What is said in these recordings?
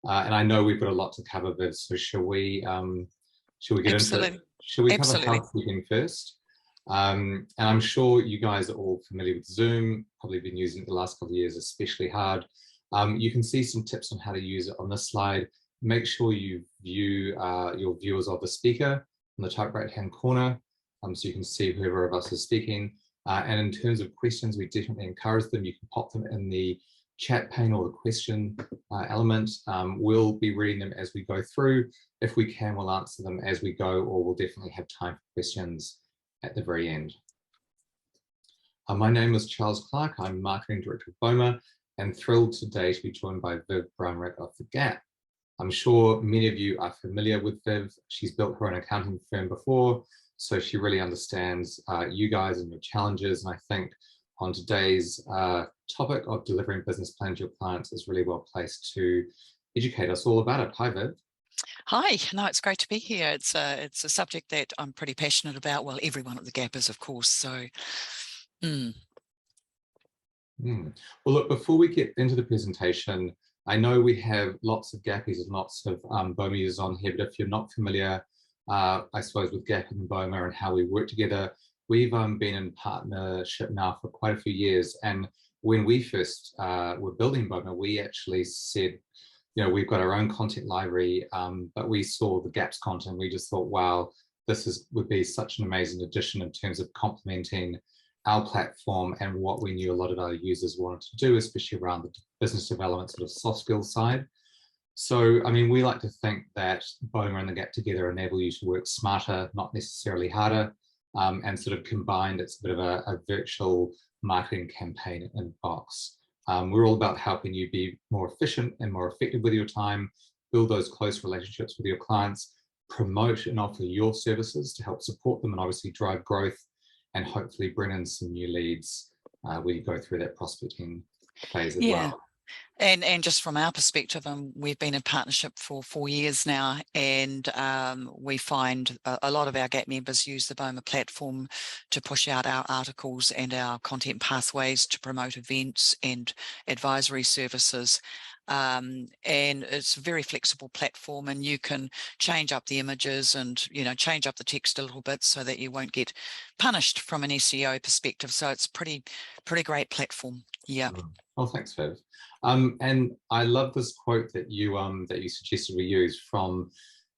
And I know we've got a lot to cover, Viv, so shall we get into it? Absolutely. Shall we cover Absolutely. housekeeping first? And I'm sure you guys are all familiar with Zoom, probably been using it the last couple of years, especially hard. You can see some tips on how to use it on this slide. Make sure you view your viewers of the speaker in the top right-hand corner, so you can see whoever of us is speaking. And in terms of questions, we definitely encourage them. You can pop them in the chat pane or the question element. We'll be reading them as we go through. If we can, we'll answer them as we go, or we'll definitely have time for questions at the very end. My name is Charles Clark. I'm Marketing Director of BOMA and thrilled today to be joined by Viv Brownrigg of The Gap. I'm sure many of you are familiar with Viv. She's built her own accounting firm before, so she really understands you guys and your challenges. And I think on today's topic of delivering business plans to your clients is really well placed to educate us all about it. Hi, Viv. Hi, no, it's great to be here. It's a subject that I'm pretty passionate about. Well, everyone at The Gap is, of course. So, Well, look, before we get into the presentation, I know we have lots of Gappies and lots of BOMA users on here, but if you're not familiar, I suppose, with Gap and BOMA and how we work together, we've been in partnership now for quite a few years. And when we first were building BOMA, we actually said, you know, we've got our own content library, but we saw the Gap's content. We just thought, wow, this would be such an amazing addition in terms of complementing our platform and what we knew a lot of our users wanted to do, especially around the business development sort of soft skills side. So, I mean, we like to think that BOMA and the Gap together enable you to work smarter, not necessarily harder, and sort of combined, it's a bit of a virtual marketing campaign in a box. We're all about helping you be more efficient and more effective with your time, build those close relationships with your clients, promote and offer your services to help support them and obviously drive growth, and hopefully bring in some new leads when you go through that prospecting phase as well. And just from our perspective, we've been in partnership for 4 years now, and we find a lot of our Gap members use the BOMA platform to push out our articles and our content pathways to promote events and advisory services. And it's a very flexible platform, and you can change up the images and, you know, change up the text a little bit so that you won't get punished from an SEO perspective. So it's pretty great platform. Yeah. Oh, thanks, Viv. And I love this quote that you suggested we use from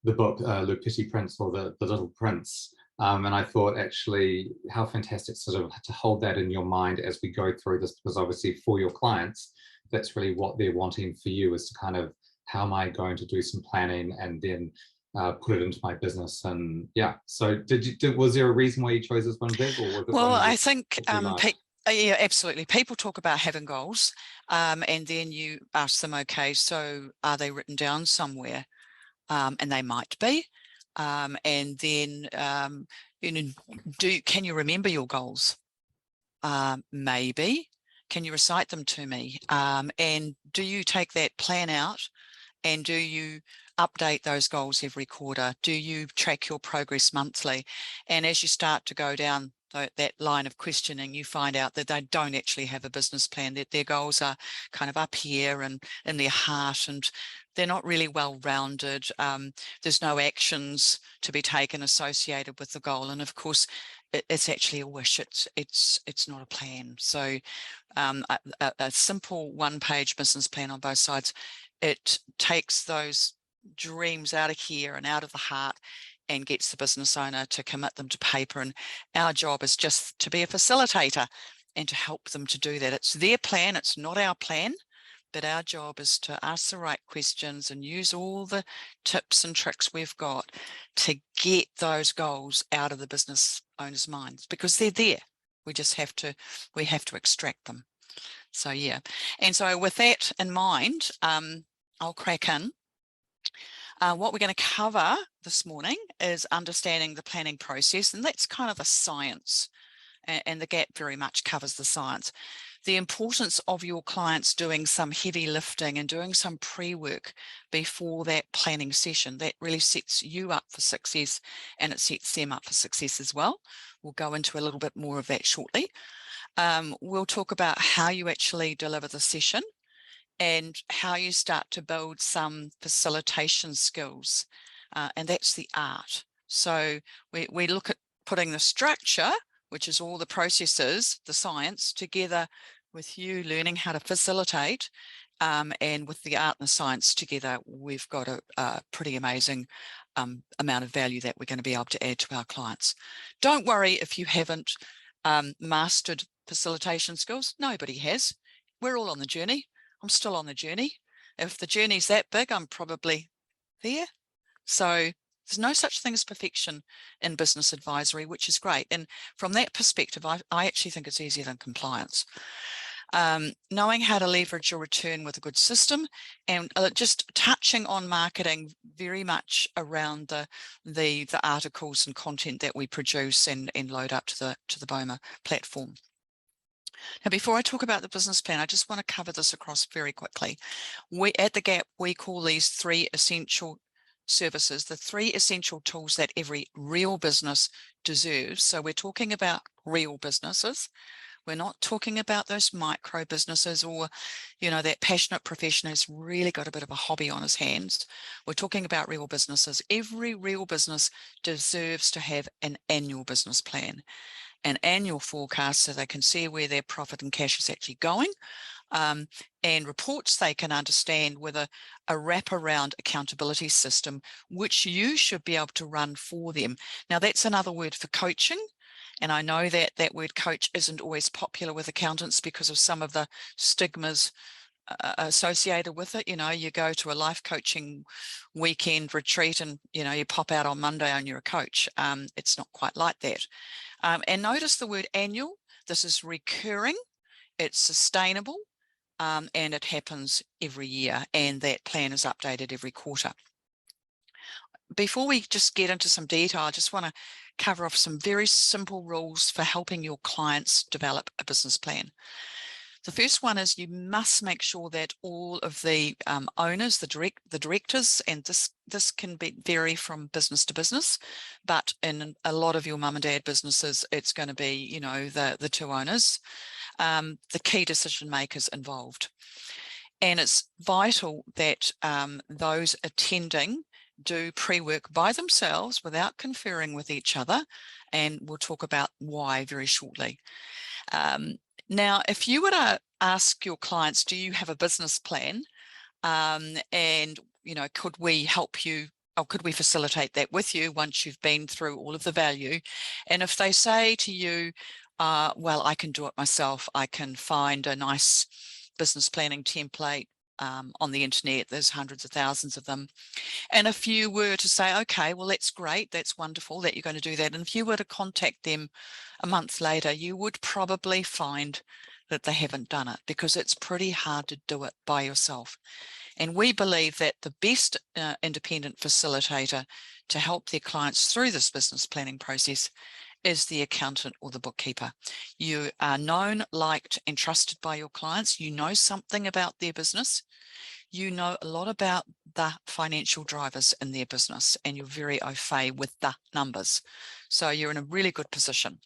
the book Le Petit Prince, or the Little Prince. And I thought, actually, how fantastic sort of to hold that in your mind as we go through this, because obviously for your clients, that's really what they're wanting for you, is to kind of, how am I going to do some planning and then put it into my business? And yeah, so was there a reason why you chose this one, Viv? Or was it well, I think yeah, absolutely. People talk about having goals, and then you ask them, okay, so are they written down somewhere? And they might be. And then, you know, can you remember your goals? Maybe. Can you recite them to me? And do you take that plan out, and do you update those goals every quarter? Do you track your progress monthly? And as you start to go down that line of questioning, you find out that they don't actually have a business plan, that their goals are kind of up here and in their heart, and they're not really well rounded. There's no actions to be taken associated with the goal, and of course it's actually a wish. It's not a plan. So a simple one-page business plan on both sides, it takes those dreams out of here and out of the heart and gets the business owner to commit them to paper. And our job is just to be a facilitator and to help them to do that. It's their plan, it's not our plan, but our job is to ask the right questions and use all the tips and tricks we've got to get those goals out of the business owner's minds, because they're there. We have to extract them. So yeah, and so with that in mind, I'll crack in. What we're going to cover this morning is understanding the planning process, and that's kind of the science, and the Gap very much covers the science. The importance of your clients doing some heavy lifting and doing some pre-work before that planning session, that really sets you up for success, and it sets them up for success as well. We'll go into a little bit more of that shortly. We'll talk about how you actually deliver the session, and how you start to build some facilitation skills. And that's the art. So we look at putting the structure, which is all the processes, the science, together with you learning how to facilitate, and with the art and the science together, we've got a pretty amazing amount of value that we're going to be able to add to our clients. Don't worry if you haven't mastered facilitation skills. Nobody has. We're all on the journey. I'm still on the journey. If the journey's that big, I'm probably there. So there's no such thing as perfection in business advisory, which is great. And from that perspective, I actually think it's easier than compliance. Knowing how to leverage your return with a good system, and just touching on marketing very much around the articles and content that we produce and load up to the BOMA platform. Now, before I talk about the business plan, I just want to cover this across very quickly. At the Gap, we call these 3 essential services, the 3 essential tools that every real business deserves. So we're talking about real businesses. We're not talking about those micro businesses or, you know, that passionate professional who's really got a bit of a hobby on his hands. We're talking about real businesses. Every real business deserves to have an annual business plan, an annual forecast, so they can see where their profit and cash is actually going, and reports they can understand with a wraparound accountability system, which you should be able to run for them. Now, that's another word for coaching. And I know that that word coach isn't always popular with accountants because of some of the stigmas associated with it. You know, you go to a life coaching weekend retreat and, you know, you pop out on Monday and you're a coach. It's not quite like that. And notice the word annual. This is recurring, it's sustainable, and it happens every year, and that plan is updated every quarter. Before we just get into some detail, I just want to cover off some very simple rules for helping your clients develop a business plan. The first one is you must make sure that all of the owners, the directors, and this can vary from business to business, but in a lot of your mum and dad businesses, it's going to be, you know, the 2 owners, the key decision makers involved. And it's vital that those attending do pre-work by themselves without conferring with each other, and we'll talk about why very shortly. Now, if you were to ask your clients, do you have a business plan? And, you know, could we help you, or could we facilitate that with you once you've been through all of the value? And if they say to you, well, I can do it myself, I can find a nice business planning template on the internet, there's hundreds of thousands of them. And if you were to say, okay, well, that's great, that's wonderful that you're going to do that, and if you were to contact them a month later, you would probably find that they haven't done it, because it's pretty hard to do it by yourself. And we believe that the best independent facilitator to help their clients through this business planning process is the accountant or the bookkeeper. You are known, liked, and trusted by your clients. You know something about their business. You know a lot about the financial drivers in their business, and you're very au fait with the numbers. So you're in a really good position.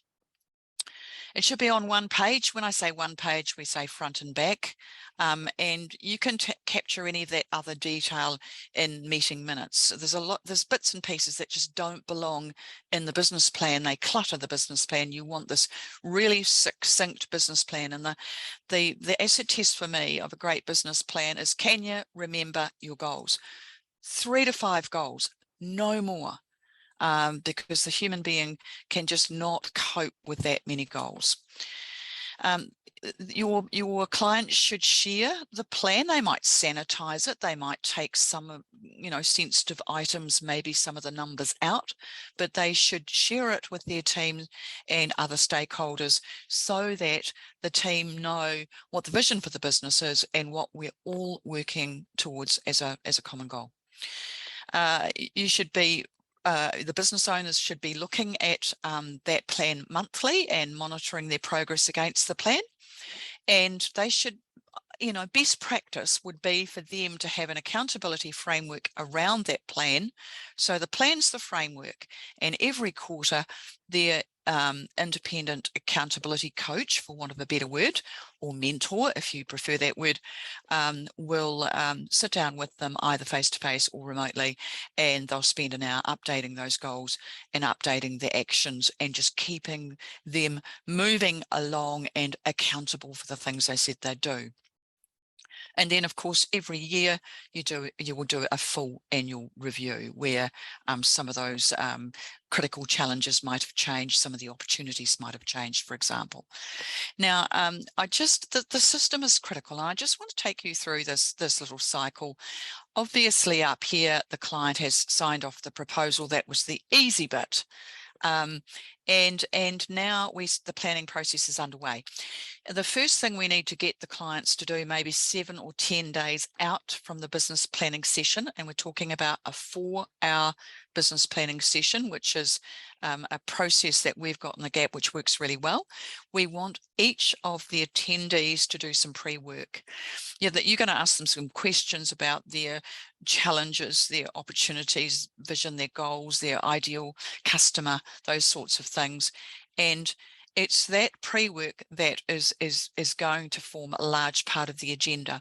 It should be on one page. When I say one page, we say front and back. And you can capture any of that other detail in meeting minutes. There's bits and pieces that just don't belong in the business plan. They clutter the business plan. You want this really succinct business plan. And the acid test for me of a great business plan is, can you remember your goals? 3 to 5 goals, no more. Because the human being can just not cope with that many goals. Your client should share the plan. They might sanitize it. They might take some, you know, sensitive items, maybe some of the numbers out, but they should share it with their team and other stakeholders so that the team know what the vision for the business is and what we're all working towards as a common goal. You should be the business owners should be looking at that plan monthly and monitoring their progress against the plan. And they should, you know, best practice would be for them to have an accountability framework around that plan. So the plan's the framework, and every quarter they're independent accountability coach, for want of a better word, or mentor, if you prefer that word, will sit down with them either face-to-face or remotely, and they'll spend an hour updating those goals and updating the actions and just keeping them moving along and accountable for the things they said they'd do. And then, of course, every year you will do a full annual review where some of those critical challenges might have changed, some of the opportunities might have changed, for example. Now, the system is critical, and I just want to take you through this little cycle. Obviously, up here, the client has signed off the proposal. That was the easy bit. And now the planning process is underway. The first thing we need to get the clients to do, maybe 7 or 10 days out from the business planning session, and we're talking about a 4-hour business planning session, which is a process that we've got in the GAP, which works really well. We want each of the attendees to do some pre-work. That you're going to ask them some questions about their challenges, their opportunities, vision, their goals, their ideal customer, those sorts of things. And it's that pre-work that is going to form a large part of the agenda.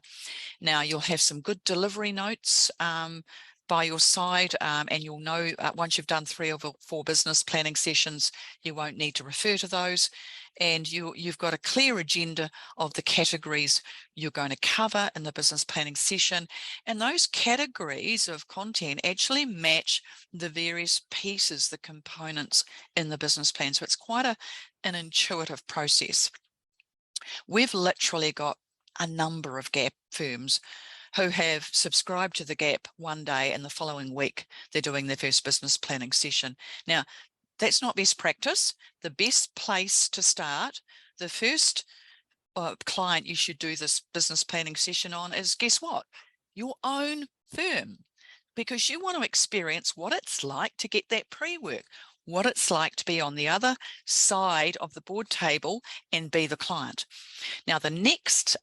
Now, you'll have some good delivery notes by your side, and you'll know once you've done 3 or 4 business planning sessions, you won't need to refer to those. And you've got a clear agenda of the categories you're going to cover in the business planning session. And those categories of content actually match the various pieces, the components in the business plan. So it's quite an intuitive process. We've literally got a number of GAP firms who have subscribed to the GAP one day, and the following week they're doing their first business planning session. Now, that's not best practice. The best place to start, the first client you should do this business planning session on is, guess what? Your own firm, because you want to experience what it's like to get that pre-work, what it's like to be on the other side of the board table and be the client. Now, the next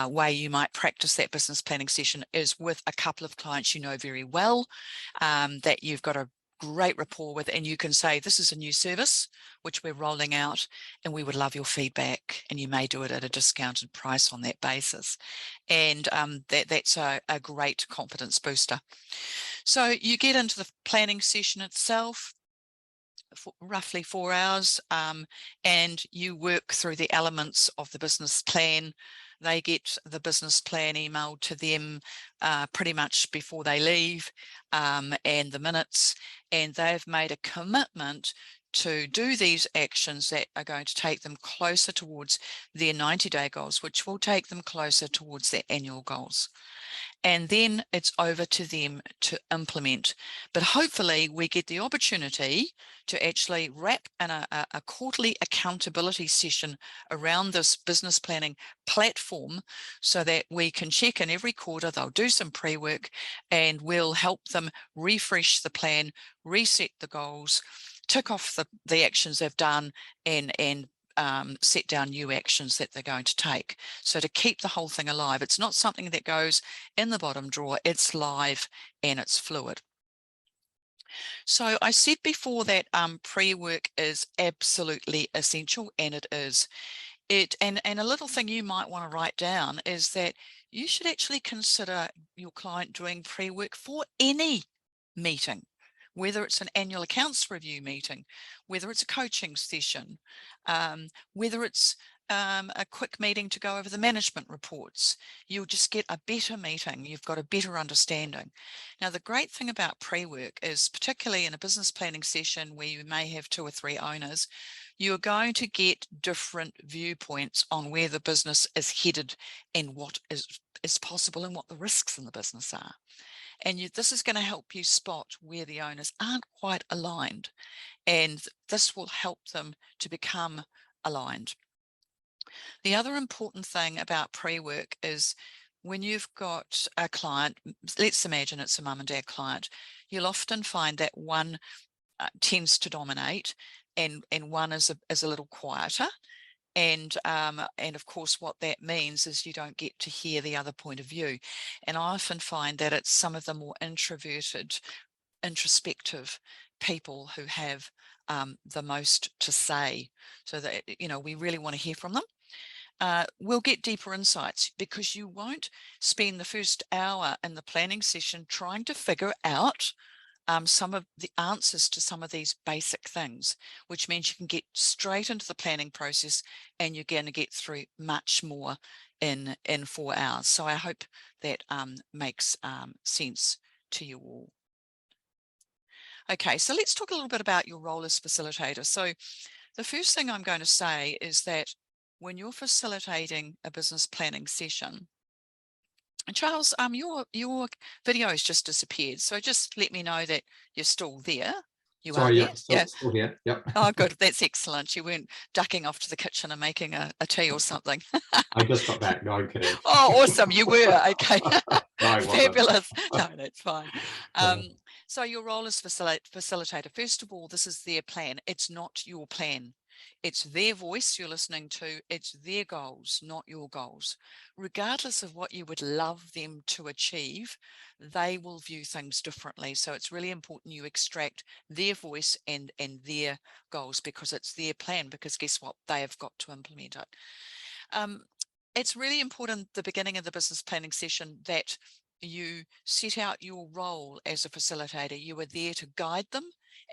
way you might practice that business planning session is with a couple of clients you know very well, that you've got a great rapport with, and you can say, this is a new service which we're rolling out and we would love your feedback, and you may do it at a discounted price on that basis. And that's a great confidence booster. So you get into the planning session itself for roughly 4 hours, and you work through the elements of the business plan. They get the business plan emailed to them pretty much before they leave, and the minutes, and they've made a commitment to do these actions that are going to take them closer towards their 90-day goals, which will take them closer towards their annual goals. And then it's over to them to implement. But hopefully we get the opportunity to actually wrap in a quarterly accountability session around this business planning platform, so that we can check in every quarter. They'll do some pre-work, and we'll help them refresh the plan, reset the goals, tick off the actions they've done, and set down new actions that they're going to take. So to keep the whole thing alive, it's not something that goes in the bottom drawer, it's live and it's fluid. So I said before that pre-work is absolutely essential, and it is. And a little thing you might want to write down is that you should actually consider your client doing pre-work for any meeting, whether it's an annual accounts review meeting, whether it's a coaching session, whether it's a quick meeting to go over the management reports. You'll just get a better meeting. You've got a better understanding. Now, the great thing about pre-work is, particularly in a business planning session where you may have 2 or 3 owners, you're going to get different viewpoints on where the business is headed and what is possible and what the risks in the business are. And this is going to help you spot where the owners aren't quite aligned, and this will help them to become aligned. The other important thing about pre-work is, when you've got a client, let's imagine it's a mum and dad client, you'll often find that one tends to dominate and one is a little quieter. And of course, what that means is you don't get to hear the other point of view. And I often find that it's some of the more introverted, introspective people who have the most to say, so that, you know, we really want to hear from them. We'll get deeper insights, because you won't spend the first hour in the planning session trying to figure out some of the answers to some of these basic things, which means you can get straight into the planning process, and you're going to get through much more in 4 hours. So I hope that makes sense to you all. Okay, so let's talk a little bit about your role as facilitator. So the first thing I'm going to say is that when you're facilitating a business planning session, and Charles, your video has just disappeared, so just let me know that you're still there. You Sorry, are there? yeah, still here. Yep. Oh, good. That's excellent. You weren't ducking off to the kitchen and making a tea or something. I just got back. No, I'm kidding. Oh, awesome. You were. Okay. No, I wasn't. Fabulous. No, that's fine. So your role as facilitator, first of all, this is their plan. It's not your plan. It's their voice you're listening to. It's their goals, not your goals. Regardless of what you would love them to achieve, they will view things differently. So it's really important you extract their voice and their goals, because it's their plan, because guess what? They have got to implement it. It's really important at the beginning of the business planning session that you set out your role as a facilitator. You are there to guide them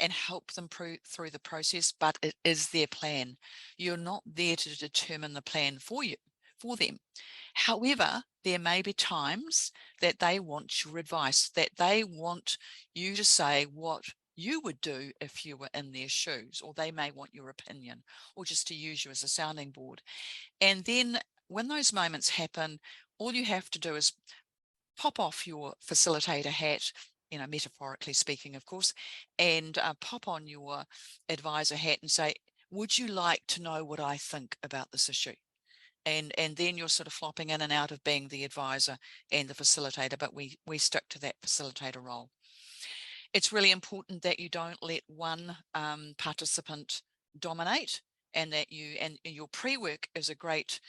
and help them through the process, but it is their plan. You're not there to determine the plan for them. However, there may be times that they want your advice, that they want you to say what you would do if you were in their shoes, or they may want your opinion, or just to use you as a sounding board. And then when those moments happen, all you have to do is pop off your facilitator hat, you know, metaphorically speaking, of course, and pop on your advisor hat and say, would you like to know what I think about this issue? And then you're sort of flopping in and out of being the advisor and the facilitator, but we stick to that facilitator role. It's really important that you don't let one participant dominate, and that your pre-work is a great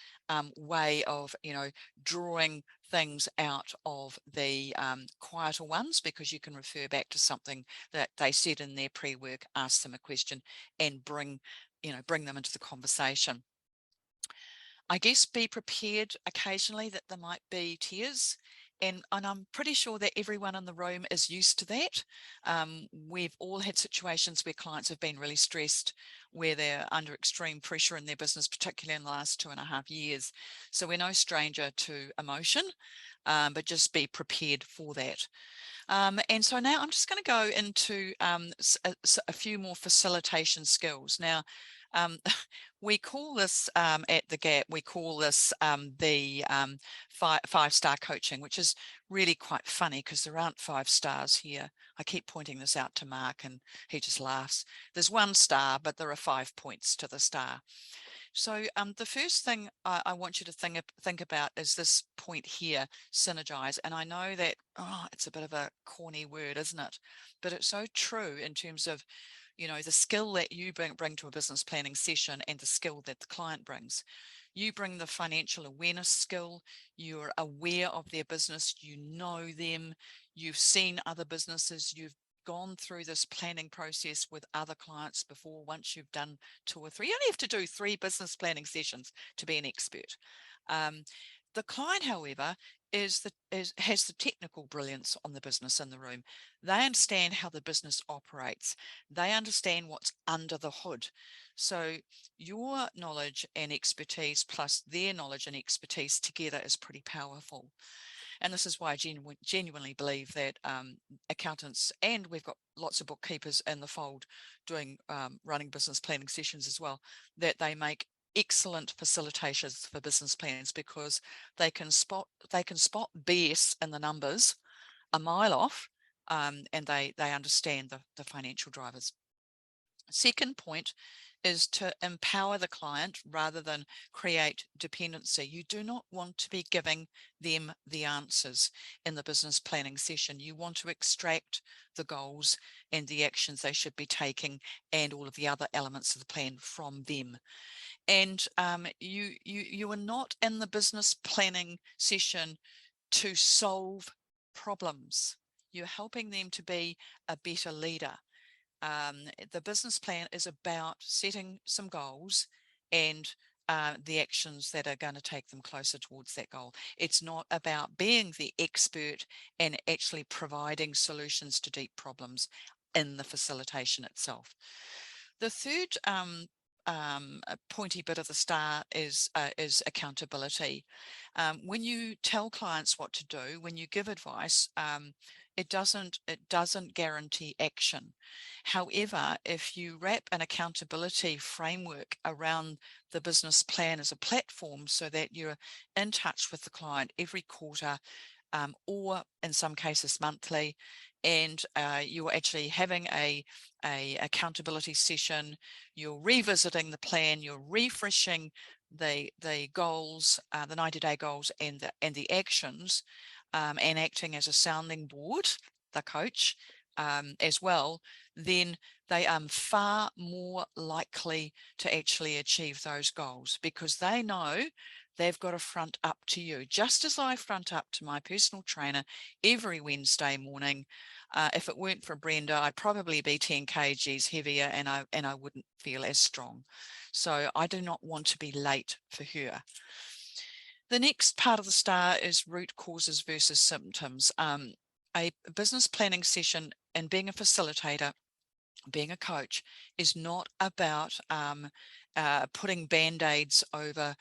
way of, you know, drawing things out of the quieter ones, because you can refer back to something that they said in their pre-work, ask them a question, and bring them into the conversation. I guess be prepared occasionally that there might be tears, and I'm pretty sure that everyone in the room is used to that. We've all had situations where clients have been really stressed, where they're under extreme pressure in their business, particularly in the last 2.5 years. So we're no stranger to emotion, but just be prepared for that. And so now I'm just going to go into a few more facilitation skills. Now, we call this at the Gap, we call this the five-star coaching, which is really quite funny because there aren't 5 stars here. I keep pointing this out to Mark and he just laughs. There's 1 star, but there are 5 points to the star. So the first thing I want you to think about is this point here, synergize. And I know that, it's a bit of a corny word, isn't it? But it's so true in terms of, you know, the skill that you bring to a business planning session and the skill that the client brings. You bring the financial awareness skill, you're aware of their business, you know them, you've seen other businesses, you've gone through this planning process with other clients before. Once you've done 2 or 3, you only have to do 3 business planning sessions to be an expert. The client, however, has the technical brilliance on the business in the room. They understand how the business operates. They understand what's under the hood. So your knowledge and expertise plus their knowledge and expertise together is pretty powerful. And this is why I genuinely believe that accountants, and we've got lots of bookkeepers in the fold doing running business planning sessions as well, that they make excellent facilitators for business plans, because they can spot BS in the numbers a mile off, and they understand the financial drivers. Second point is to empower the client rather than create dependency. You do not want to be giving them the answers in the business planning session. You want to extract the goals and the actions they should be taking and all of the other elements of the plan from them. And you are not in the business planning session to solve problems. You're helping them to be a better leader. The business plan is about setting some goals and the actions that are going to take them closer towards that goal. It's not about being the expert and actually providing solutions to deep problems in the facilitation itself. The third pointy bit of the star is accountability. When you tell clients what to do, when you give advice, it doesn't guarantee action. However, if you wrap an accountability framework around the business plan as a platform so that you're in touch with the client every quarter, or in some cases monthly, and you're actually having a accountability session, you're revisiting the plan, you're refreshing the goals, the 90-day goals and the actions, and acting as a sounding board, the coach, as well, then they are far more likely to actually achieve those goals, because they know they've got to front up to you, just as I front up to my personal trainer every Wednesday morning. If it weren't for Brenda, I'd probably be 10 kgs heavier, and I wouldn't feel as strong. So I do not want to be late for her. The next part of the star is root causes versus symptoms. A business planning session and being a facilitator, being a coach, is not about putting band-aids over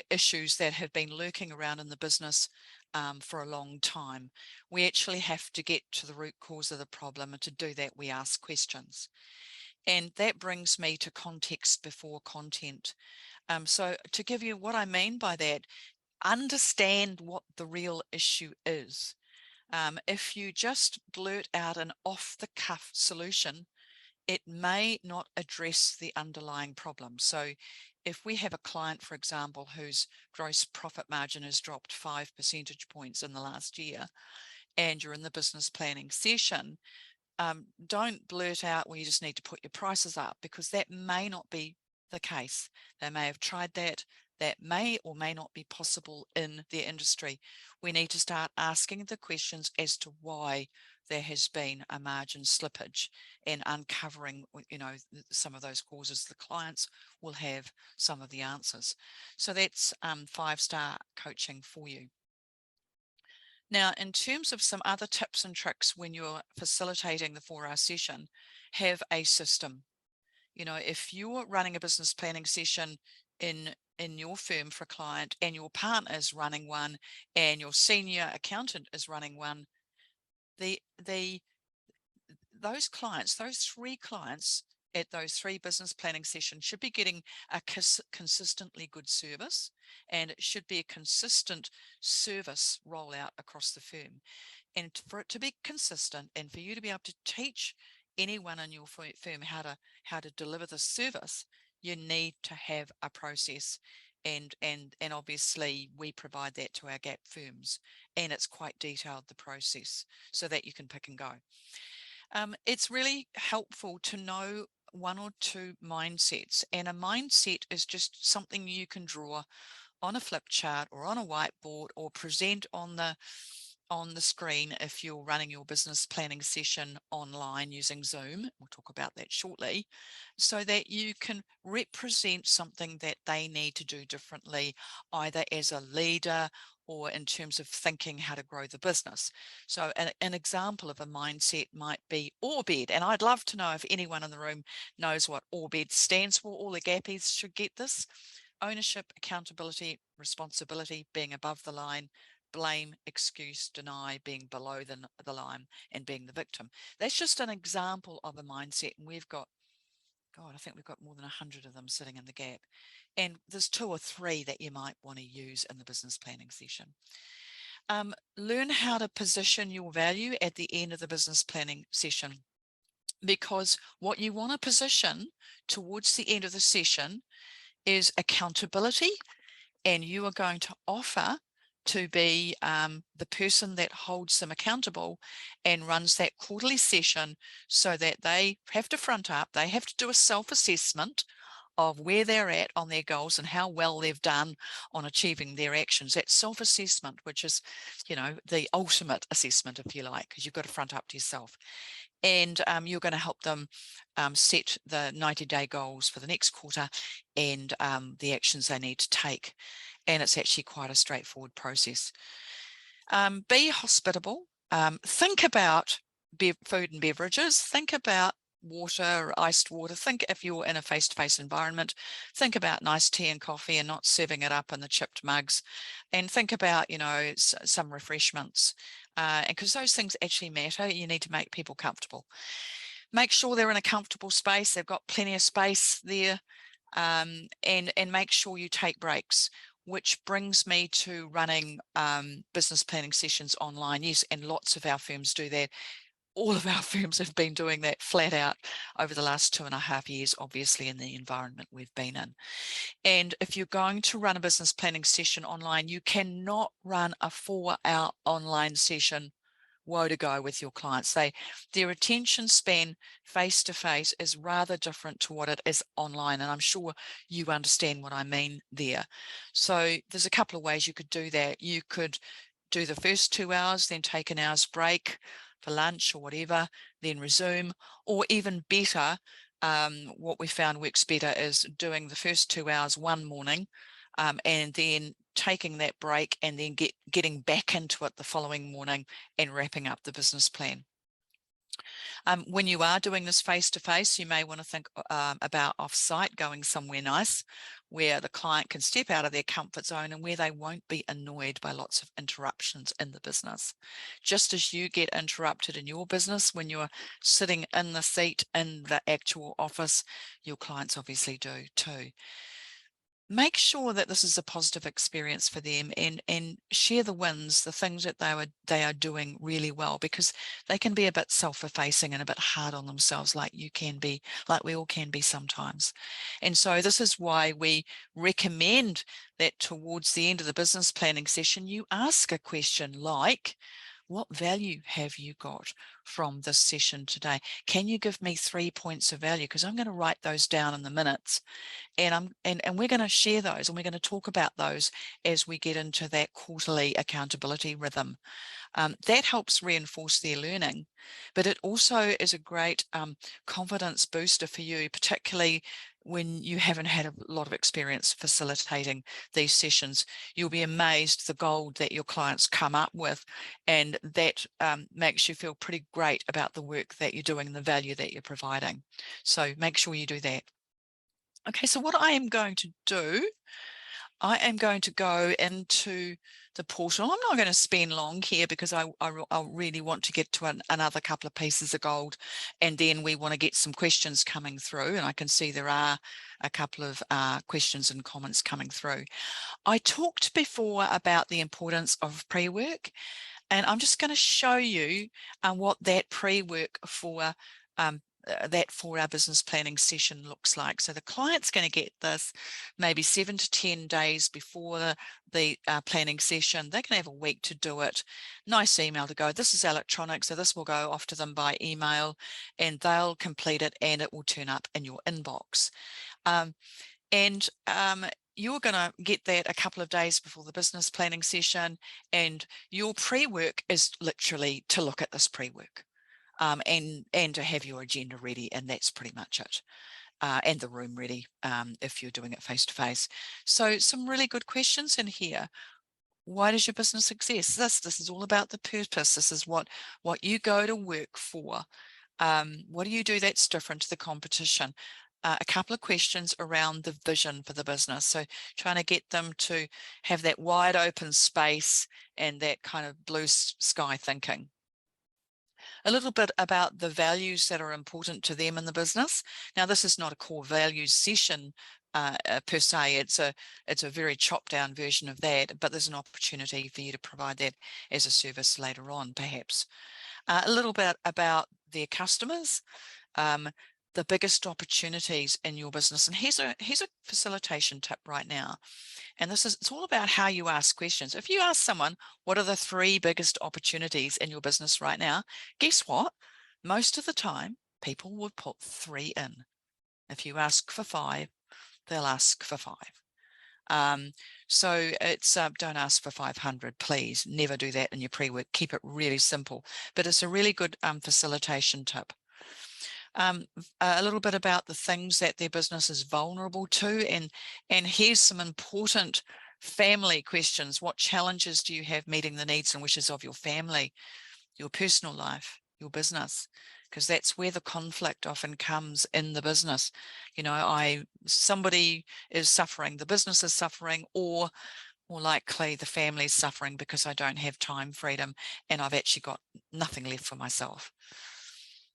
issues that have been lurking around in the business for a long time. We actually have to get to the root cause of the problem, and to do that we ask questions. And that brings me to context before content. So to give you what I mean by that, understand what the real issue is. If you just blurt out an off-the-cuff solution, it may not address the underlying problem. So if we have a client, for example, whose gross profit margin has dropped 5 percentage points in the last year, and you're in the business planning session, don't blurt out, well, you just need to put your prices up, because that may not be the case. They may have tried that. That may or may not be possible in their industry. We need to start asking the questions as to why there has been a margin slippage, and uncovering, some of those causes. The clients will have some of the answers. So that's 5-star coaching for you. Now, in terms of some other tips and tricks when you're facilitating the 4-hour session, have a system. If you're running a business planning session in your firm for a client, and your partner is running one, and your senior accountant is running one, those clients, those 3 clients at those 3 business planning sessions should be getting a consistently good service, and it should be a consistent service rollout across the firm. And for it to be consistent, and for you to be able to teach anyone in your firm how to deliver the service, you need to have a process. And obviously we provide that to our gap firms, and it's quite detailed, the process, so that you can pick and go. It's really helpful to know 1 or 2 mindsets, and a mindset is just something you can draw on a flip chart or on a whiteboard, or present on the screen if you're running your business planning session online using Zoom. We'll talk about that shortly, so that you can represent something that they need to do differently, either as a leader or in terms of thinking how to grow the business. So an example of a mindset might be ORBED, and I'd love to know if anyone in the room knows what ORBED stands for. All the gappies should get this: ownership, accountability, responsibility, being above the line; blame, excuse, deny, being below the line, and being the victim. That's just an example of a mindset, and we've got, God, I think we've got more than 100 of them sitting in the gap. And there's 2 or 3 that you might want to use in the business planning session. Learn how to position your value at the end of the business planning session, because what you want to position towards the end of the session is accountability, and you are going to offer to be the person that holds them accountable and runs that quarterly session, so that they have to front up, they have to do a self-assessment of where they're at on their goals and how well they've done on achieving their actions. That self-assessment, which is, you know, the ultimate assessment, if you like, because you've got to front up to yourself. And you're going to help them set the 90-day goals for the next quarter and the actions they need to take. And it's actually quite a straightforward process. Be hospitable. Think about food and beverages. Think about water, iced water. Think if you're in a face-to-face environment, think about nice tea and coffee and not serving it up in the chipped mugs. And think about, you know, some refreshments. And because those things actually matter, you need to make people comfortable. Make sure they're in a comfortable space. They've got plenty of space there. And make sure you take breaks, which brings me to running business planning sessions online. Yes, and lots of our firms do that. All of our firms have been doing that flat out over the last 2.5 years, obviously, in the environment we've been in. And if you're going to run a business planning session online, you cannot run a 4-hour online session woe to go with your clients. Their attention span face-to-face is rather different to what it is online. And I'm sure you understand what I mean there. So there's a couple of ways you could do that. You could do the first 2 hours, then take an hour's break for lunch or whatever, then resume, or even better, what we found works better is doing the first 2 hours one morning and then taking that break and then getting back into it the following morning and wrapping up the business plan. When you are doing this face-to-face, you may want to think about off-site, going somewhere nice where the client can step out of their comfort zone and where they won't be annoyed by lots of interruptions in the business. Just as you get interrupted in your business when you're sitting in the seat in the actual office, your clients obviously do too. Make sure that this is a positive experience for them and share the wins, the things that they are doing really well, because they can be a bit self-effacing and a bit hard on themselves, like you can be, like we all can be sometimes. And so this is why we recommend that towards the end of the business planning session, you ask a question like, what value have you got from this session today? Can you give me 3 points of value? Because I'm going to write those down in the minutes. And we're going to share those and we're going to talk about those as we get into that quarterly accountability rhythm. That helps reinforce their learning, but it also is a great confidence booster for you, particularly when you haven't had a lot of experience facilitating these sessions. You'll be amazed the gold that your clients come up with, and that makes you feel pretty great about the work that you're doing and the value that you're providing. So make sure you do that. Okay, so what I am going to do, I am going to go into the portal. I'm not going to spend long here because I really want to get to another couple of pieces of gold, and then we want to get some questions coming through, and I can see there are a couple of questions and comments coming through. I talked before about the importance of pre-work, and I'm just going to show you what that pre-work for that 4-hour business planning session looks like. So the client's going to get this maybe 7 to 10 days before the planning session. They're going to have a week to do it. Nice email to go. This is electronic, so this will go off to them by email, and they'll complete it, and it will turn up in your inbox. You're going to get that a couple of days before the business planning session, and your pre-work is literally to look at this pre-work. And to have your agenda ready, and that's pretty much it. And the room ready if you're doing it face-to-face. So some really good questions in here. Why does your business exist? This is all about the purpose. This is what you go to work for. What do you do that's different to the competition? A couple of questions around the vision for the business. So trying to get them to have that wide open space and that kind of blue sky thinking. A little bit about the values that are important to them in the business. Now, this is not a core values session per se. It's a very chopped down version of that, but there's an opportunity for you to provide that as a service later on, perhaps. A little bit about their customers, the biggest opportunities in your business. And here's a facilitation tip right now. And it's all about how you ask questions. If you ask someone, what are the 3 biggest opportunities in your business right now? Guess what? Most of the time, people would put 3 in. If you ask for 5, they'll ask for 5. So it's don't ask for 500, please. Never do that in your pre-work. Keep it really simple. But it's a really good facilitation tip. A little bit about the things that their business is vulnerable to, and here's some important family questions. What challenges do you have meeting the needs and wishes of your family, your personal life, your business? Because that's where the conflict often comes in the business. You know, somebody is suffering, the business is suffering, or more likely the family is suffering because I don't have time freedom and I've actually got nothing left for myself.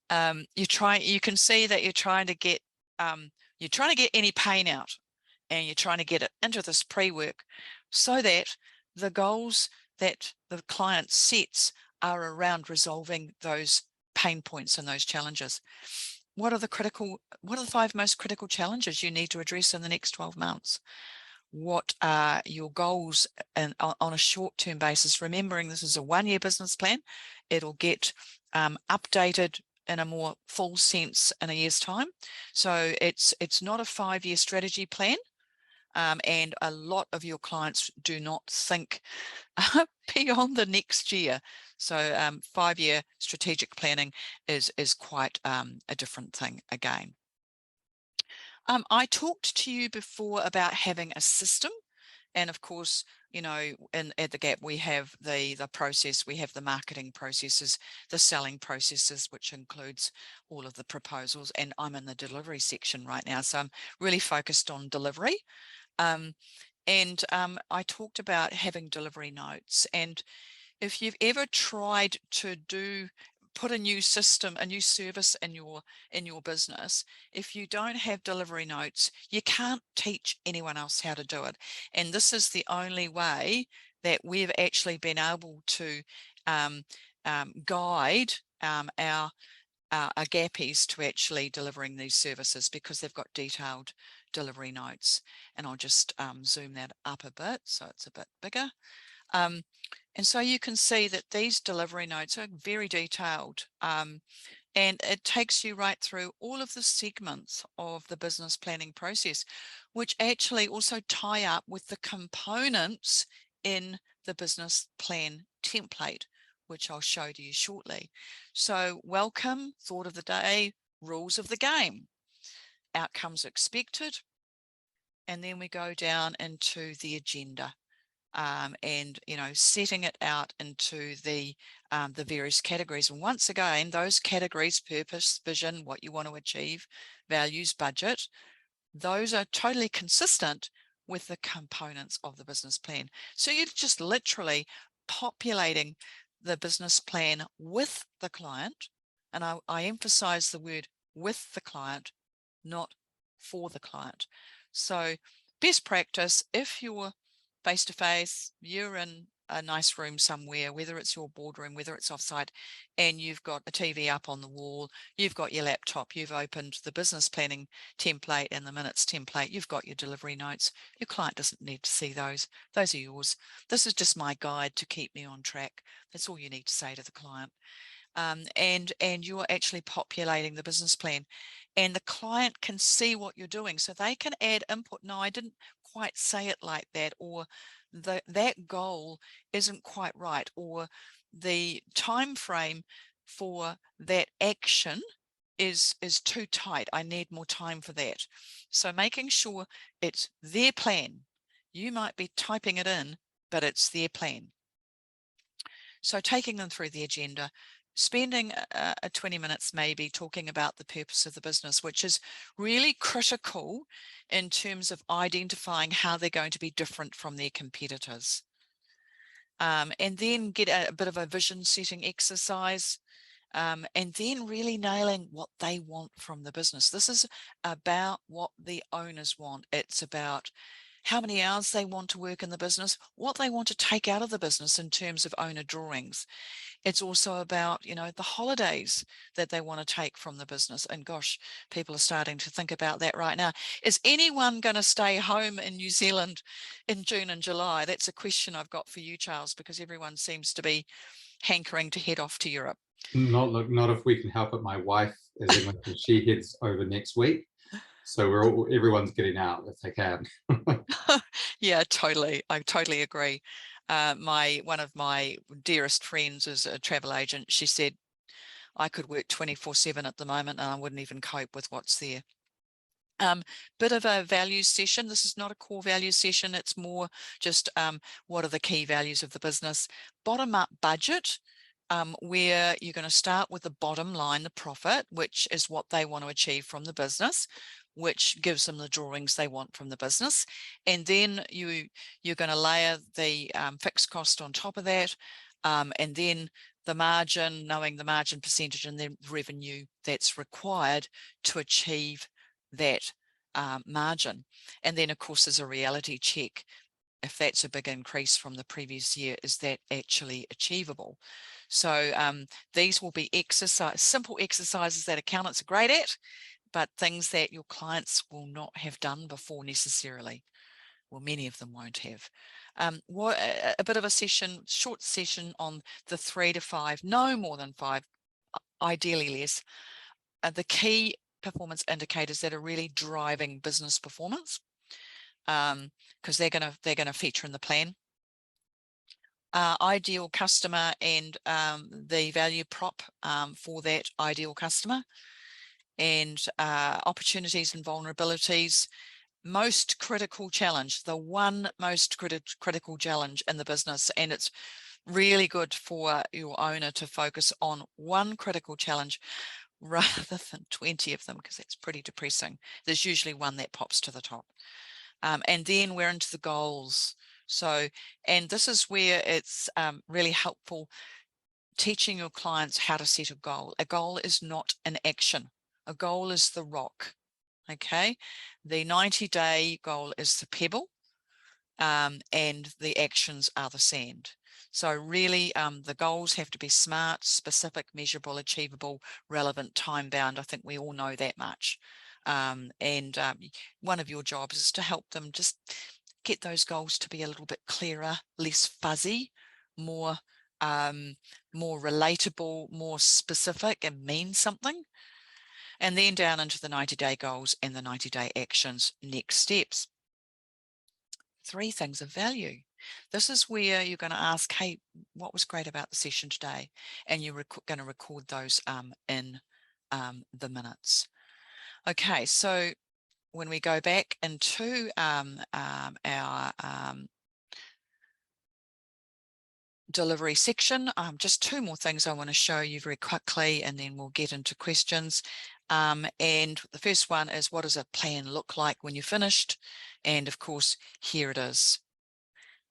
You can see that you're trying to get any pain out, and you're trying to get it into this pre-work so that the goals that the client sets are around resolving those pain points and those challenges. What are the 5 most critical challenges you need to address in the next 12 months? What are your goals on a short-term basis? Remembering this is a 1-year business plan. It'll get updated in a more full sense in a year's time. So it's not a 5-year strategy plan. And a lot of your clients do not think beyond the next year. So 5-year strategic planning is quite a different thing again. I talked to you before about having a system. And of course, you know, at the Gap, we have the process, we have the marketing processes, the selling processes, which includes all of the proposals. And I'm in the delivery section right now. So I'm really focused on delivery. I talked about having delivery notes. And if you've ever tried to put a new system, a new service in your business, if you don't have delivery notes, you can't teach anyone else how to do it. And this is the only way that we've actually been able to guide our gappies to actually delivering these services, because they've got detailed delivery notes. And I'll just zoom that up a bit so it's a bit bigger. And so you can see that these delivery notes are very detailed, and it takes you right through all of the segments of the business planning process, which actually also tie up with the components in the business plan template, which I'll show to you shortly. So welcome, thought of the day, rules of the game, outcomes expected, and then we go down into the agenda. And you know, setting it out into the various categories. And once again, those categories: purpose, vision, what you want to achieve, values, budget, those are totally consistent with the components of the business plan. So you're just literally populating the business plan with the client. And I emphasize the word with the client, not for the client. So best practice, if you're face-to-face, you're in a nice room somewhere, whether it's your boardroom, whether it's offsite, and you've got a TV up on the wall, you've got your laptop, you've opened the business planning template and the minutes template, you've got your delivery notes. Your client doesn't need to see those. Those are yours. This is just my guide to keep me on track. That's all you need to say to the client. And you're actually populating the business plan, and the client can see what you're doing, so they can add input. No, I didn't quite say it like that, or that goal isn't quite right, or the time frame for that action is too tight. I need more time for that. So making sure it's their plan. You might be typing it in, but it's their plan. So taking them through the agenda, spending 20 minutes maybe talking about the purpose of the business, which is really critical in terms of identifying how they're going to be different from their competitors. And then get a bit of a vision setting exercise, and then really nailing what they want from the business. This is about what the owners want. It's about how many hours they want to work in the business, what they want to take out of the business in terms of owner drawings. It's also about, you know, the holidays that they want to take from the business. And gosh, people are starting to think about that right now. Is anyone going to stay home in New Zealand in June and July? That's a question I've got for you, Charles, because everyone seems to be hankering to head off to Europe. Not if we can help it. My wife is English and she heads over next week. So everyone's getting out if they can. Yeah, totally. I totally agree. One of my dearest friends is a travel agent. She said, I could work 24/7 at the moment and I wouldn't even cope with what's there. Bit of a values session. This is not a core values session. It's more just what are the key values of the business. Bottom up budget, where you're going to start with the bottom line, the profit, which is what they want to achieve from the business, which gives them the drawings they want from the business. And then you're going to layer the fixed cost on top of that, and then the margin, knowing the margin percentage and the revenue that's required to achieve that margin. And then of course there's a reality check. If that's a big increase from the previous year, is that actually achievable? So these will be simple exercises that accountants are great at, but things that your clients will not have done before necessarily. Well, many of them won't have. A bit of a session, short session on the 3 to 5, no more than 5, ideally less. The key performance indicators that are really driving business performance, because they're going to feature in the plan. Ideal customer and the value prop for that ideal customer, and opportunities and vulnerabilities. Most critical challenge, the one most critical challenge in the business, and it's really good for your owner to focus on one critical challenge rather than 20 of them, because that's pretty depressing. There's usually one that pops to the top. And then we're into the goals. So, and this is where it's really helpful teaching your clients how to set a goal. A goal is not an action. A goal is the rock. Okay, the 90-day goal is the pebble, and the actions are the sand. So really the goals have to be smart, specific, measurable, achievable, relevant, time bound. I think we all know that much. One of your jobs is to help them just get those goals to be a little bit clearer, less fuzzy, more relatable, more specific, and mean something. And then down into the 90-day goals and the 90-day actions, next steps. 3 things of value. This is where you're going to ask, hey, what was great about the session today? And you're going to record those in the minutes. Okay, so when we go back into our delivery section, just 2 more things I want to show you very quickly, and then we'll get into questions. And the first one is, what does a plan look like when you're finished? And of course, here it is.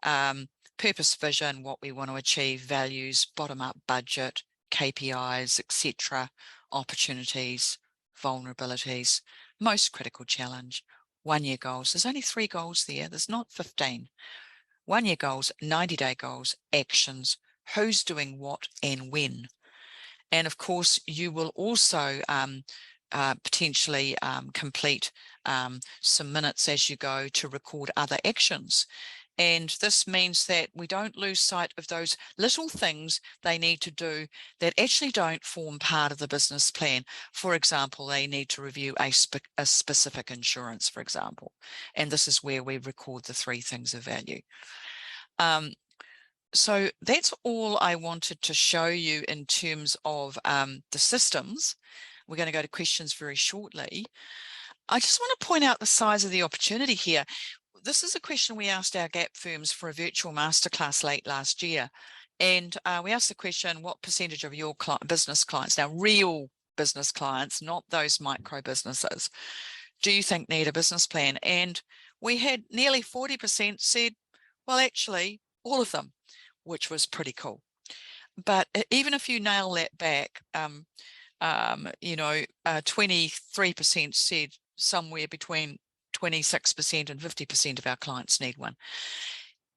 Purpose, vision, what we want to achieve, values, bottom-up budget, KPIs, etc., opportunities, vulnerabilities, most critical challenge, 1-year goals. There's only 3 goals there. There's not 15. 1-year goals, 90-day goals, actions, who's doing what and when. And of course, you will also potentially complete some minutes as you go to record other actions. And this means that we don't lose sight of those little things they need to do that actually don't form part of the business plan. For example, they need to review a specific insurance, for example. And this is where we record the 3 things of value. So that's all I wanted to show you in terms of the systems. We're going to go to questions very shortly. I just want to point out the size of the opportunity here. This is a question we asked our GAP firms for a virtual masterclass late last year. And we asked the question, what percentage of your business clients, now real business clients, not those micro businesses, do you think need a business plan? And we had nearly 40% said, well, actually, all of them, which was pretty cool. But even if you nail that back, 23% said somewhere between 26% and 50% of our clients need one.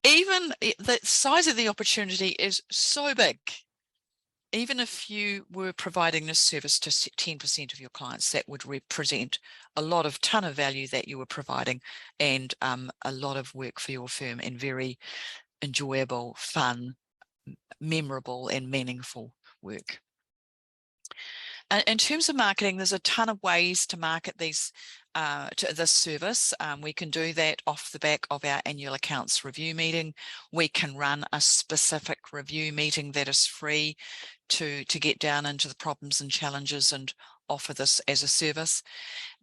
Even the size of the opportunity is so big. Even if you were providing this service to 10% of your clients, that would represent a ton of value that you were providing, and a lot of work for your firm, and very enjoyable, fun, memorable, and meaningful work. In terms of marketing, there's a ton of ways to market these to this service. We can do that off the back of our annual accounts review meeting. We can run a specific review meeting that is free to get down into the problems and challenges and offer this as a service.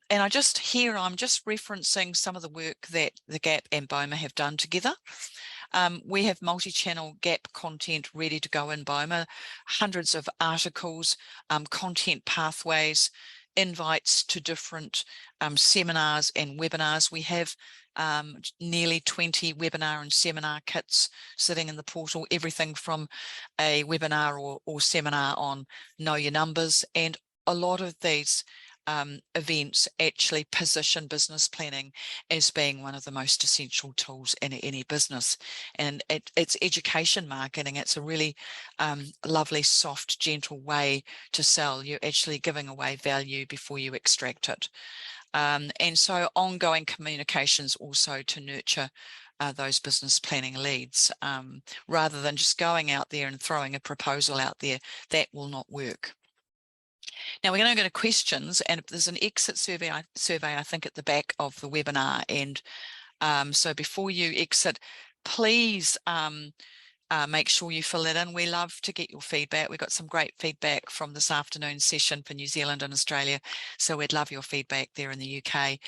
And I'm just referencing some of the work that the GAP and BOMA have done together. We have multi-channel GAP content ready to go in BOMA, hundreds of articles, content pathways, invites to different seminars and webinars. We have nearly 20 webinar and seminar kits sitting in the portal, everything from a webinar or seminar on Know Your Numbers, and a lot of these events actually position business planning as being one of the most essential tools in any business. And it's education marketing. It's a really lovely, soft, gentle way to sell. You're actually giving away value before you extract it. And so ongoing communications also to nurture those business planning leads, rather than just going out there and throwing a proposal out there. That will not work. Now we're going to go to questions, and there's an exit survey I think at the back of the webinar, and so before you exit, please make sure you fill it in. We love to get your feedback. We got some great feedback from this afternoon session for New Zealand and Australia, so we'd love your feedback there in the UK.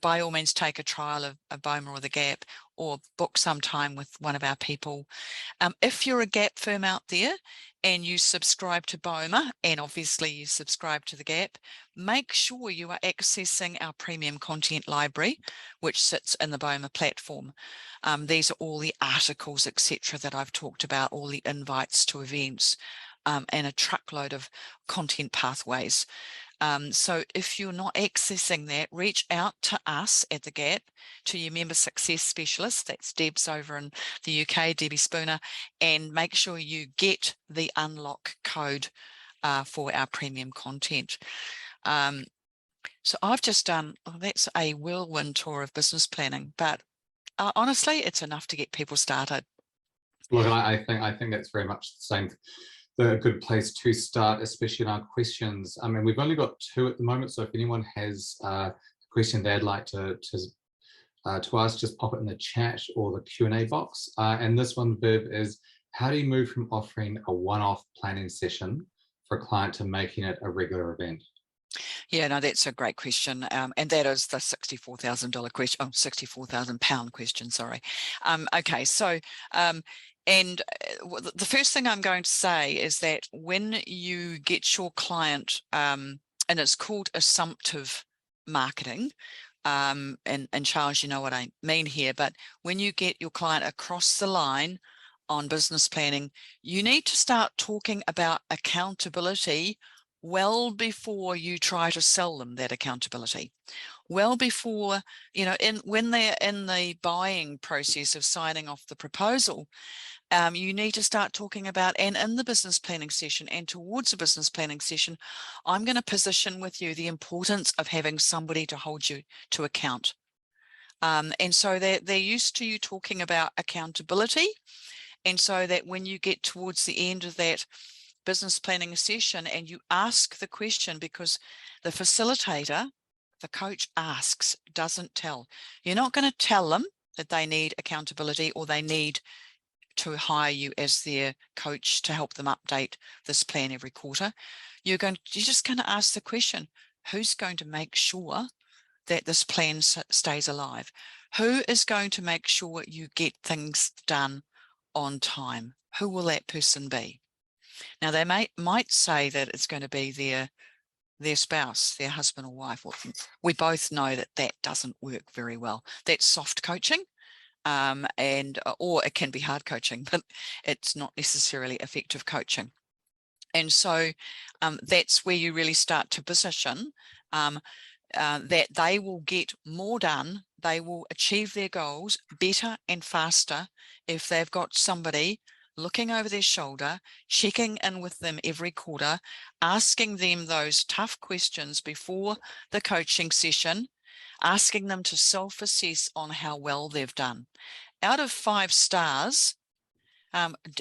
By all means, take a trial of BOMA or the GAP, or book some time with one of our people. If you're a GAP firm out there and you subscribe to BOMA, and obviously you subscribe to the GAP, make sure you are accessing our premium content library, which sits in the BOMA platform. These are all the articles, etc., that I've talked about, all the invites to events, and a truckload of content pathways. So if you're not accessing that, reach out to us at the GAP, to your member success specialist. That's Deb's over in the UK, Debbie Spooner, and make sure you get the unlock code for our premium content. So I've just done, that's a whirlwind tour of business planning, but honestly, it's enough to get people started. Look, I think that's very much the same. A good place to start, especially in our questions. I mean, we've only got 2 at the moment, so if anyone has a question they'd like to ask, just pop it in the chat or the Q&A box. And this one, Viv, is how do you move from offering a one-off planning session for a client to making it a regular event? Yeah, no, that's a great question. And that is the $64,000 question, oh, £64,000 question, sorry. Okay, so, and the first thing I'm going to say is that when you get your client, and it's called assumptive marketing, and Charles, you know what I mean here, but when you get your client across the line on business planning, you need to start talking about accountability well before you try to sell them that accountability. Well before, you know, when they're in the buying process of signing off the proposal, you need to start talking about, and in the business planning session and towards a business planning session, I'm going to position with you the importance of having somebody to hold you to account. And so they're used to you talking about accountability. And so that when you get towards the end of that business planning session and you ask the question, because the facilitator, the coach, asks, doesn't tell. You're not going to tell them that they need accountability or they need to hire you as their coach to help them update this plan every quarter. You're just going to ask the question, who's going to make sure that this plan stays alive? Who is going to make sure you get things done on time? Who will that person be? Now, they might say that it's going to be their spouse, their husband or wife. Well, we both know that that doesn't work very well. That's soft coaching, or it can be hard coaching, but it's not necessarily effective coaching. And so that's where you really start to position that they will get more done. They will achieve their goals better and faster if they've got somebody looking over their shoulder, checking in with them every quarter, asking them those tough questions before the coaching session, asking them to self-assess on how well they've done. Out of 5 stars,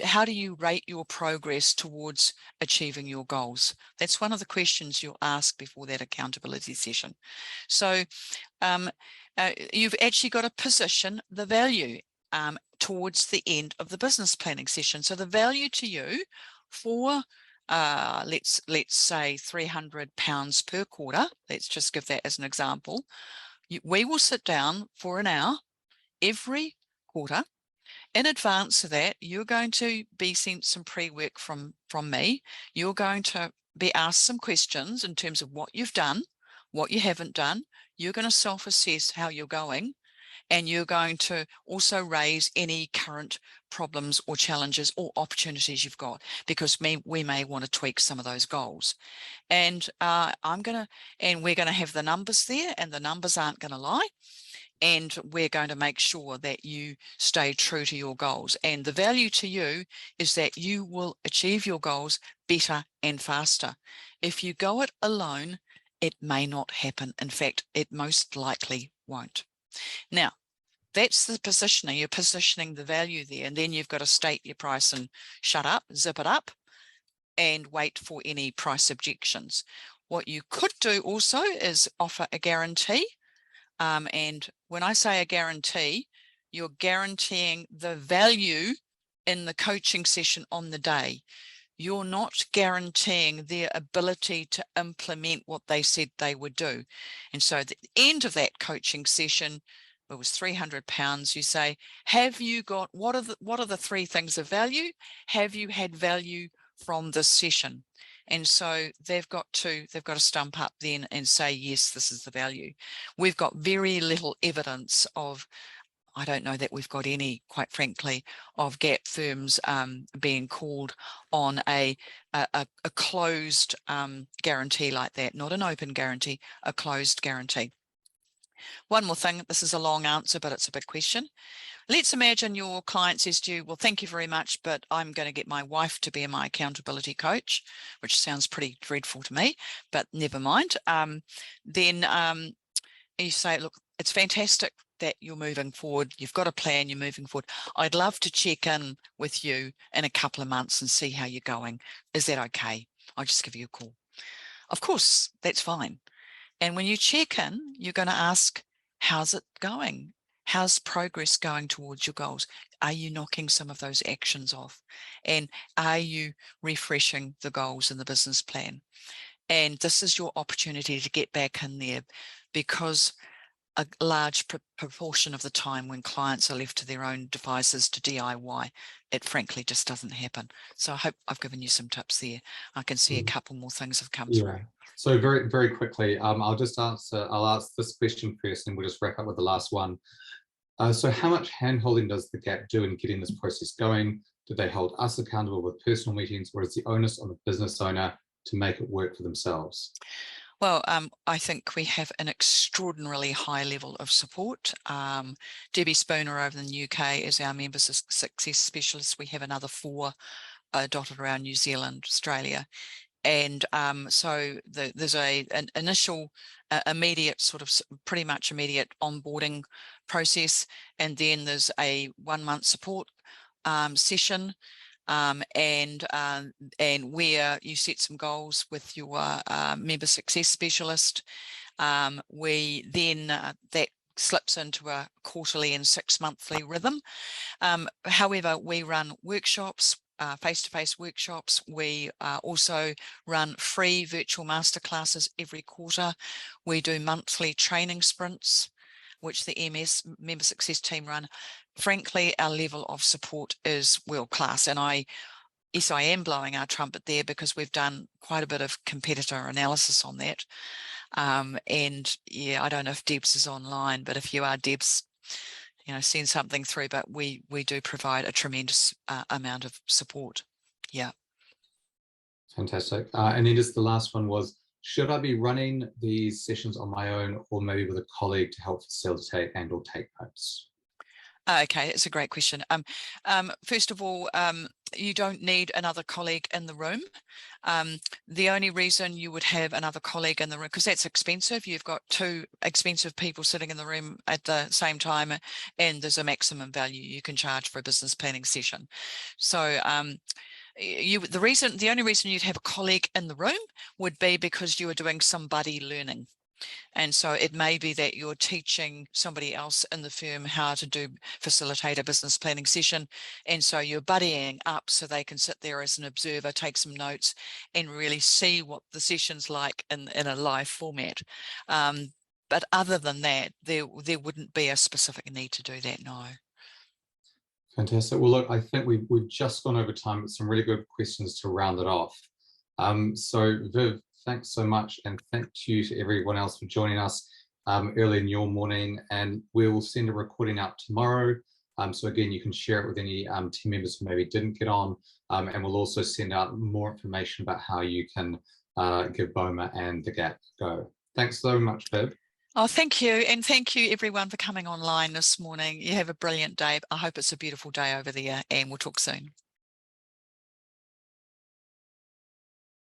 how do you rate your progress towards achieving your goals? That's one of the questions you'll ask before that accountability session. So you've actually got to position the value towards the end of the business planning session. So the value to you for let's say £300 per quarter, let's just give that as an example. We will sit down for an hour every quarter. In advance of that, you're going to be sent some pre-work from me. You're going to be asked some questions in terms of what you've done, what you haven't done. You're going to self-assess how you're going, and you're going to also raise any current problems or challenges or opportunities you've got, because we may want to tweak some of those goals. And we're going to have the numbers there, and the numbers aren't going to lie. And we're going to make sure that you stay true to your goals. And the value to you is that you will achieve your goals better and faster. If you go it alone, it may not happen. In fact, it most likely won't. Now, that's the positioning. You're positioning the value there, and then you've got to state your price and shut up, zip it up, and wait for any price objections. What you could do also is offer a guarantee. And when I say a guarantee, you're guaranteeing the value in the coaching session on the day. You're not guaranteeing their ability to implement what they said they would do. And so at the end of that coaching session, it was £300. You say, have you got, what are the three things of value? Have you had value from this session? And so they've got to stump up then and say, yes, this is the value. We've got very little evidence of, I don't know that we've got any, quite frankly, of gap firms being called on a closed guarantee like that, not an open guarantee, a closed guarantee. One more thing, this is a long answer, but it's a big question. Let's imagine your client says to you, well, thank you very much, but I'm going to get my wife to be my accountability coach, which sounds pretty dreadful to me, but never mind. Then you say, look, it's fantastic that you're moving forward. You've got a plan, you're moving forward. I'd love to check in with you in a couple of months and see how you're going. Is that okay? I'll just give you a call. Of course, that's fine. And when you check in, you're going to ask, how's it going? How's progress going towards your goals? Are you knocking some of those actions off? And are you refreshing the goals in the business plan? And this is your opportunity to get back in there, because a large proportion of the time when clients are left to their own devices to DIY, it frankly just doesn't happen. So I hope I've given you some tips there. I can see a couple more things have come through. So very, very quickly, I'll ask this question first, and we'll just wrap up with the last one. So how much hand-holding does the GAP do in getting this process going? Do they hold us accountable with personal meetings, or is the onus on the business owner to make it work for themselves? Well, I think we have an extraordinarily high level of support. Debbie Spooner over in the UK is our member success specialist. We have another 4 dotted around New Zealand, Australia. And so there's an initial immediate sort of pretty much immediate onboarding process. And then there's a 1-month support session. And where you set some goals with your member success specialist. We then that slips into a quarterly and 6-monthly rhythm. However, we run workshops, face-to-face workshops. We also run free virtual masterclasses every quarter. We do monthly training sprints, which the MS member success team run. Frankly, our level of support is world-class. And yes, I am blowing our trumpet there, because we've done quite a bit of competitor analysis on that. And yeah, I don't know if Debs is online, but if you are, Debs, send something through. But we do provide a tremendous amount of support. Yeah. Fantastic. And then just the last one was, should I be running these sessions on my own, or maybe with a colleague to help facilitate and or take notes? Okay, it's a great question. First of all, you don't need another colleague in the room. The only reason you would have another colleague in the room, because that's expensive, you've got two expensive people sitting in the room at the same time, and there's a maximum value you can charge for a business planning session. So the only reason you'd have a colleague in the room would be because you are doing some buddy learning. And so it may be that you're teaching somebody else in the firm how to facilitate a business planning session. And so you're buddying up so they can sit there as an observer, take some notes, and really see what the session's like in a live format. But other than that, there wouldn't be a specific need to do that, no. Fantastic. Well, look, I think we've just gone over time with some really good questions to round it off. So Viv, thanks so much, and thank you to everyone else for joining us early in your morning, and we'll send a recording out tomorrow. So again, you can share it with any team members who maybe didn't get on, and we'll also send out more information about how you can give BOMA and the GAP a go. Thanks so much, Viv. Oh, thank you. And thank you everyone for coming online this morning. You have a brilliant day. I hope it's a beautiful day over there, and we'll talk soon.